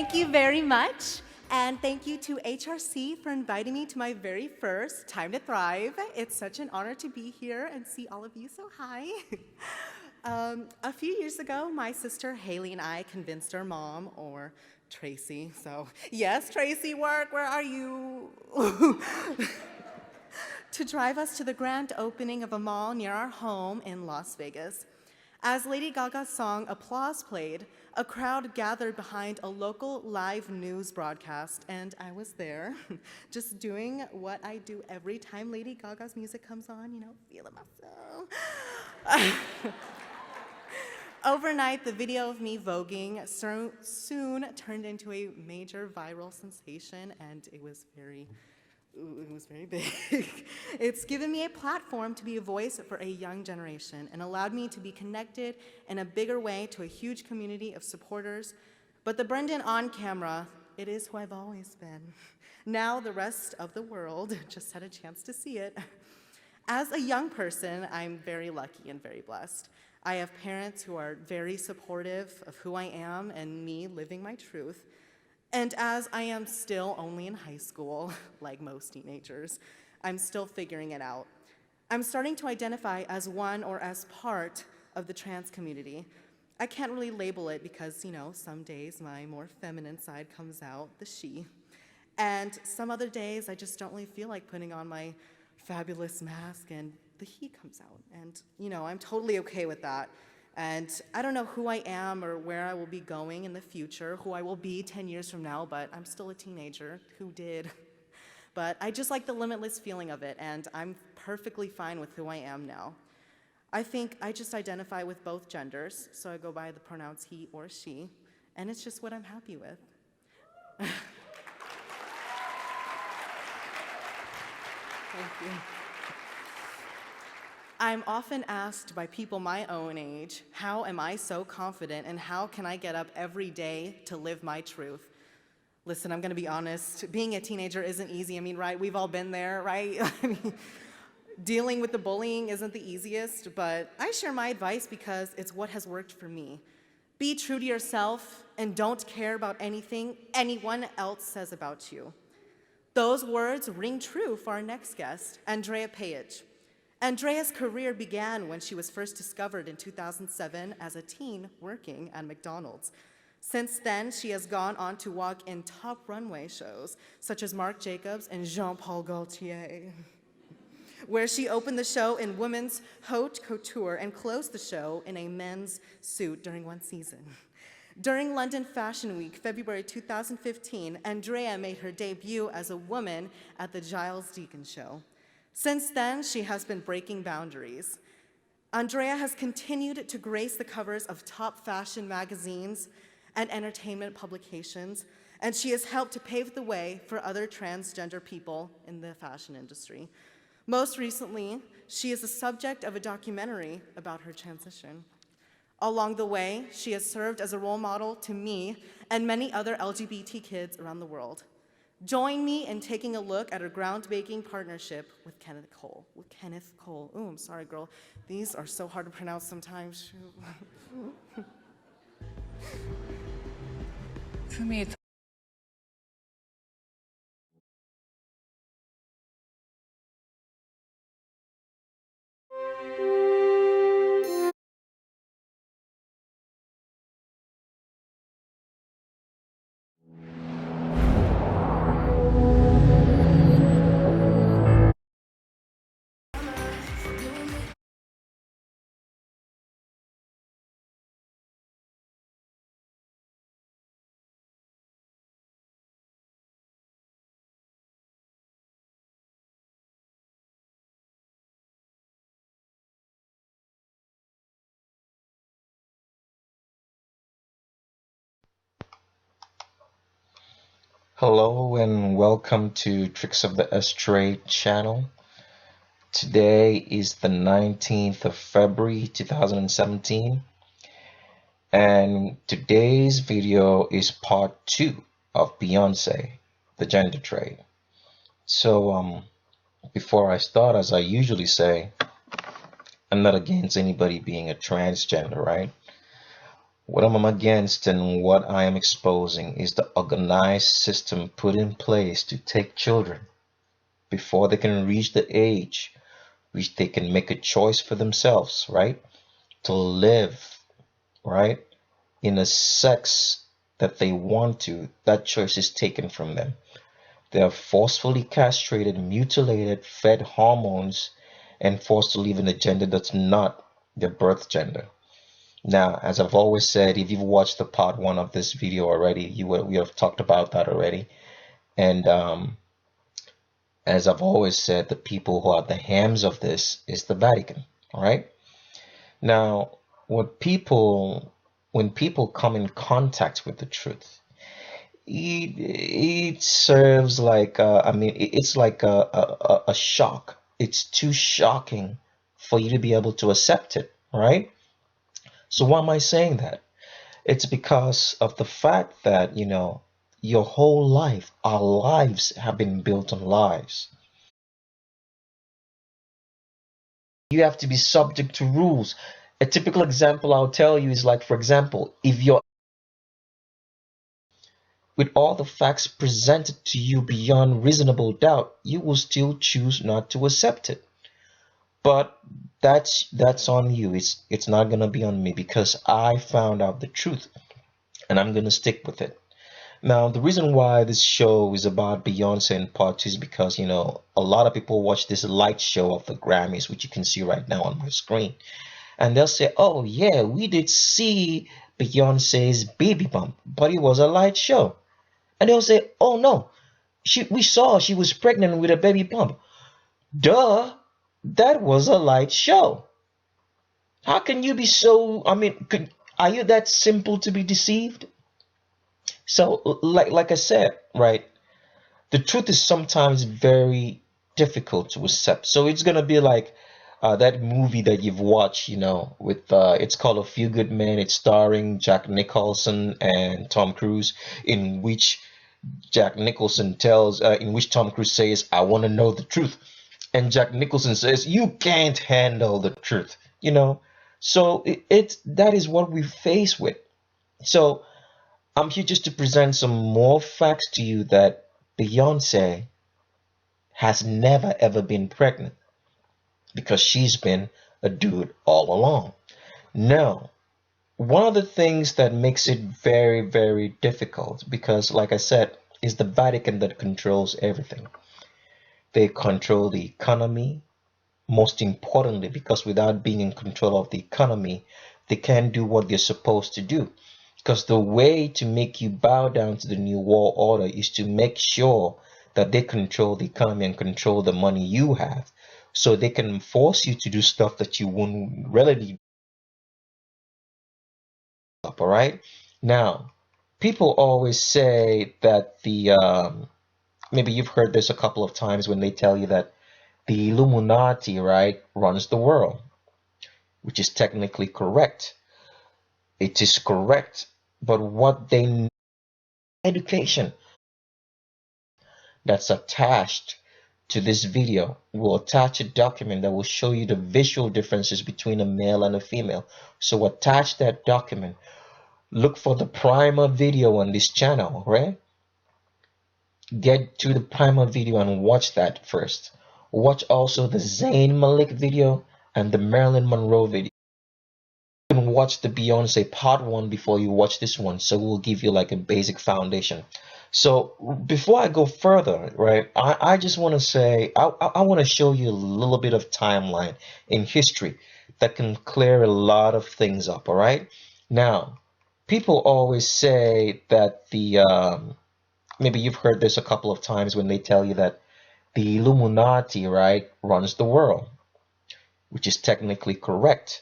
Thank you very much. And thank you to HRC for inviting me to my very first Time to Thrive. It's such an honor to be here and see all of you, so hi. A few years ago, my sister Haley and I convinced our mom, or Tracy, so yes, Tracy, work, where are you? To drive us to the grand opening of a mall near our home in Las Vegas. As Lady Gaga's song Applause played, a crowd gathered behind a local live news broadcast, and I was there, just doing what I do every time Lady Gaga's music comes on, you know, feeling myself. Overnight, the video of me voguing soon turned into a major viral sensation, and it was very big. It's given me a platform to be a voice for a young generation and allowed me to be connected in a bigger way to a huge community of supporters. But the Brendan on camera, it is who I've always been. Now the rest of the world just had a chance to see it. As a young person, I'm very lucky and very blessed. I have parents who are very supportive of who I am and me living my truth. And as I am still only in high school, like most teenagers, I'm still figuring it out. I'm starting to identify as one or as part of the trans community. I can't really label it because, you know, some days my more feminine side comes out, the she. And some other days I just don't really feel like putting on my fabulous mask and the he comes out. And, you know, I'm totally okay with that. And I don't know who I am or where I will be going in the future, who I will be 10 years from now, but I'm still a teenager. Who did? But I just like the limitless feeling of it, and I'm perfectly fine with who I am now. I think I just identify with both genders, so I go by the pronouns he or she, and it's just what I'm happy with. Thank you. I'm often asked by people my own age, how am I so confident and how can I get up every day to live my truth? Listen, I'm gonna be honest, being a teenager isn't easy. I mean, right, we've all been there, right? I mean, dealing with the bullying isn't the easiest, but I share my advice because it's what has worked for me. Be true to yourself and don't care about anything anyone else says about you. Those words ring true for our next guest, Andrea Page. Andrea's career began when she was first discovered in 2007 as a teen working at McDonald's. Since then, she has gone on to walk in top runway shows, such as Marc Jacobs and Jean-Paul Gaultier, where she opened the show in women's haute couture and closed the show in a men's suit during one season. During London Fashion Week, February 2015, Andrea made her debut as a woman at the Giles Deacon Show. Since then, she has been breaking boundaries. Andrea has continued to grace the covers of top fashion magazines and entertainment publications, and she has helped to pave the way for other transgender people in the fashion industry. Most recently, she is the subject of a documentary about her transition. Along the way, she has served as a role model to me and many other LGBT kids around the world. Join me in taking a look at her groundbreaking partnership with Kenneth Cole. Oh, I'm sorry, girl. These are so hard to pronounce sometimes. For me, it's Hello and welcome to Tricks of the S-Trade channel. Today is the 19th of February 2017, and today's video is part 2 of Beyonce, the gender trade. So before I start, as I usually say, I'm not against anybody being a transgender, right? What I'm against and what I am exposing is the organized system put in place to take children before they can reach the age which they can make a choice for themselves, right? To live, right? In a sex that they want to, that choice is taken from them. They are forcefully castrated, mutilated, fed hormones, and forced to live in a gender that's not their birth gender. Now, as I've always said, if you've watched the part one of this video already, we have talked about that already. And as I've always said, the people who are the hams of this is the Vatican. All right. Now, when people come in contact with the truth, it serves like it's like a shock. It's too shocking for you to be able to accept it, right? So why am I saying that? It's because of the fact that, your whole life, our lives have been built on lies. You have to be subject to rules. A typical example I'll tell you is like, for example, if you're with all the facts presented to you beyond reasonable doubt, you will still choose not to accept it. But that's on you. It's not gonna be on me because I found out the truth and I'm gonna stick with it. Now, the reason why this show is about Beyonce in part two is because, a lot of people watch this light show of the Grammys, which you can see right now on my screen. And they'll say, oh, yeah, we did see Beyonce's baby bump, but it was a light show. And they'll say, oh, no, we saw she was pregnant with a baby bump. Duh, that was a light show. How can you be so, are you that simple to be deceived? So, like I said, right, the truth is sometimes very difficult to accept. So it's gonna be like that movie that you've watched, with it's called A Few Good Men. It's starring Jack Nicholson and Tom Cruise, in which in which Tom Cruise says, "I want to know the truth," and Jack Nicholson says, "You can't handle the truth," So that is what we face with. So I'm here just to present some more facts to you that Beyonce has never ever been pregnant because she's been a dude all along. Now, one of the things that makes it very, very difficult, because like I said, is the Vatican that controls everything. They control the economy, most importantly, because without being in control of the economy, they can't do what they're supposed to do. Because the way to make you bow down to the New World Order is to make sure that they control the economy and control the money you have, so they can force you to do stuff that you wouldn't really do. All right. Now, people always say that maybe you've heard this a couple of times when they tell you that the Illuminati, right, runs the world, which is technically correct. It is correct, but what they need education that's attached to this video. We'll attach a document that will show you the visual differences between a male and a female. So attach that document. Look for the primer video on this channel, right? Get to the primer video and watch that first. Watch also the Zayn Malik video and the Marilyn Monroe video. You can watch the Beyonce part one before you watch this one, so we'll give you like a basic foundation. So before I go further, right, I just want to say, I want to show you a little bit of timeline in history that can clear a lot of things up, all right? Now, people always say that maybe you've heard this a couple of times when they tell you that the Illuminati, right, runs the world, which is technically correct.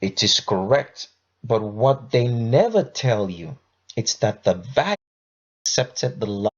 It is correct, but what they never tell you, it's that the Vatican accepted the lie